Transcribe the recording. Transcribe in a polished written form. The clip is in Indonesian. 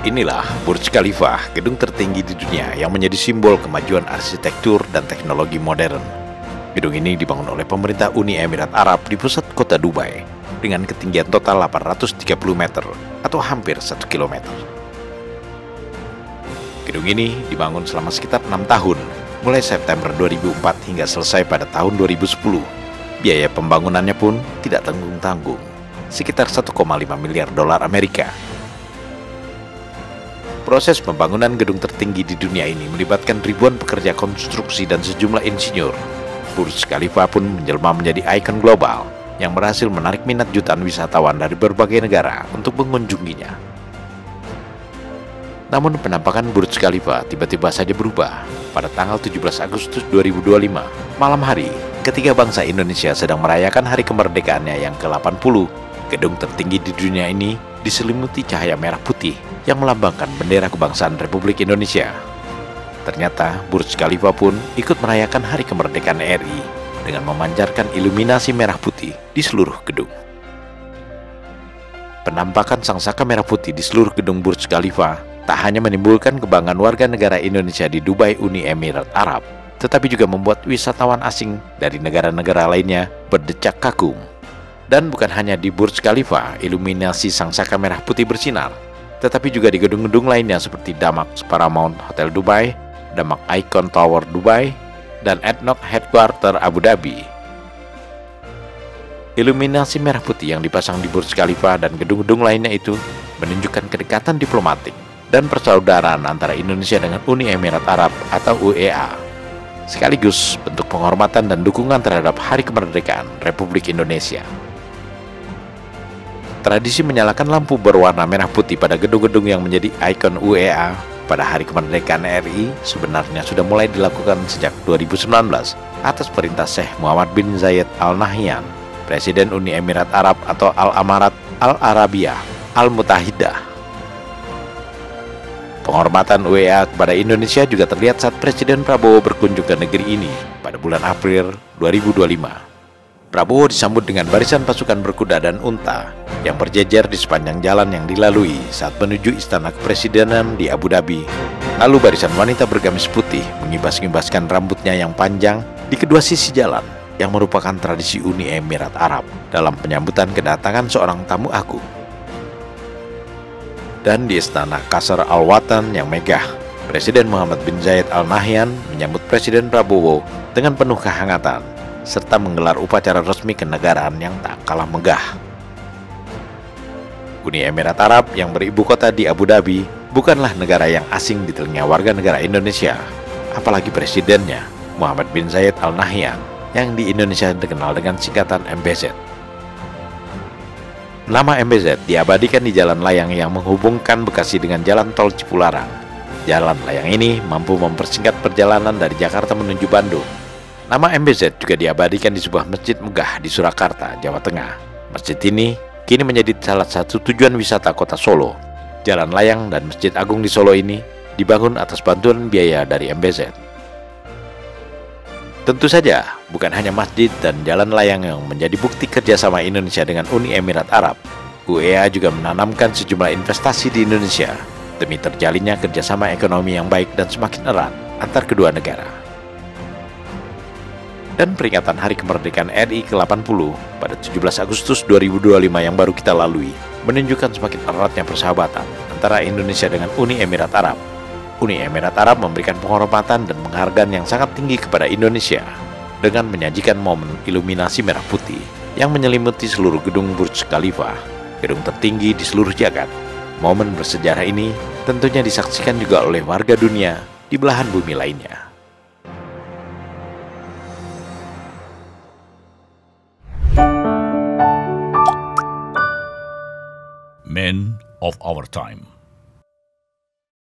Inilah Burj Khalifa, gedung tertinggi di dunia yang menjadi simbol kemajuan arsitektur dan teknologi modern. Gedung ini dibangun oleh pemerintah Uni Emirat Arab di pusat kota Dubai dengan ketinggian total 830 meter atau hampir 1 kilometer. Gedung ini dibangun selama sekitar 6 tahun, mulai September 2004 hingga selesai pada tahun 2010. Biaya pembangunannya pun tidak tanggung-tanggung, sekitar 1,5 miliar dolar Amerika. Proses pembangunan gedung tertinggi di dunia ini melibatkan ribuan pekerja konstruksi dan sejumlah insinyur. Burj Khalifa pun menjelma menjadi ikon global yang berhasil menarik minat jutaan wisatawan dari berbagai negara untuk mengunjunginya. Namun penampakan Burj Khalifa tiba-tiba saja berubah pada tanggal 17 Agustus 2025, malam hari, ketika bangsa Indonesia sedang merayakan hari kemerdekaannya yang ke-80. Gedung tertinggi di dunia ini diselimuti cahaya merah putih yang melambangkan bendera kebangsaan Republik Indonesia. Ternyata Burj Khalifa pun ikut merayakan hari kemerdekaan RI dengan memancarkan iluminasi merah putih di seluruh gedung. Penampakan sangsaka merah putih di seluruh gedung Burj Khalifa tak hanya menimbulkan kebanggaan warga negara Indonesia di Dubai, Uni Emirat Arab, tetapi juga membuat wisatawan asing dari negara-negara lainnya berdecak kagum. Dan bukan hanya di Burj Khalifa iluminasi sangsaka merah putih bersinar, tetapi juga di gedung-gedung lainnya seperti Damak Paramount Hotel Dubai, Damak Icon Tower Dubai, dan ADNOC Headquarter Abu Dhabi. Iluminasi merah putih yang dipasang di Burj Khalifa dan gedung-gedung lainnya itu menunjukkan kedekatan diplomatik dan persaudaraan antara Indonesia dengan Uni Emirat Arab atau UEA, sekaligus bentuk penghormatan dan dukungan terhadap Hari Kemerdekaan Republik Indonesia. Tradisi menyalakan lampu berwarna merah putih pada gedung-gedung yang menjadi ikon UEA pada Hari Kemerdekaan RI sebenarnya sudah mulai dilakukan sejak 2019 atas perintah Syekh Muhammad bin Zayed Al Nahyan, Presiden Uni Emirat Arab atau Al-Amarat Al-Arabiyah Al-Mutahidah. Penghormatan UEA kepada Indonesia juga terlihat saat Presiden Prabowo berkunjung ke negeri ini pada bulan April 2025. Prabowo disambut dengan barisan pasukan berkuda dan unta yang berjejer di sepanjang jalan yang dilalui saat menuju Istana Kepresidenan di Abu Dhabi. Lalu barisan wanita bergamis putih mengibas-ngibaskan rambutnya yang panjang di kedua sisi jalan yang merupakan tradisi Uni Emirat Arab dalam penyambutan kedatangan seorang tamu agung. Dan di Istana Qasr Al-Watan yang megah, Presiden Muhammad bin Zayed Al Nahyan menyambut Presiden Prabowo dengan penuh kehangatan serta menggelar upacara resmi kenegaraan yang tak kalah megah. Uni Emirat Arab yang beribu kota di Abu Dhabi bukanlah negara yang asing di telinga warga negara Indonesia, apalagi presidennya Muhammad bin Zayed Al Nahyan yang di Indonesia dikenal dengan singkatan MBZ. Nama MBZ diabadikan di jalan layang yang menghubungkan Bekasi dengan jalan tol Cipularang. Jalan layang ini mampu mempersingkat perjalanan dari Jakarta menuju Bandung. Nama MBZ juga diabadikan di sebuah masjid megah di Surakarta, Jawa Tengah. Masjid ini kini menjadi salah satu tujuan wisata kota Solo. Jalan layang dan Masjid Agung di Solo ini dibangun atas bantuan biaya dari MBZ. Tentu saja, bukan hanya masjid dan jalan layang yang menjadi bukti kerjasama Indonesia dengan Uni Emirat Arab. UEA juga menanamkan sejumlah investasi di Indonesia demi terjalinnya kerjasama ekonomi yang baik dan semakin erat antar kedua negara. Dan peringatan Hari Kemerdekaan RI ke-80 pada 17 Agustus 2025 yang baru kita lalui menunjukkan semakin eratnya persahabatan antara Indonesia dengan Uni Emirat Arab. Uni Emirat Arab memberikan penghormatan dan penghargaan yang sangat tinggi kepada Indonesia dengan menyajikan momen iluminasi merah putih yang menyelimuti seluruh gedung Burj Khalifa, gedung tertinggi di seluruh jagat. Momen bersejarah ini tentunya disaksikan juga oleh warga dunia di belahan bumi lainnya. Men of our time.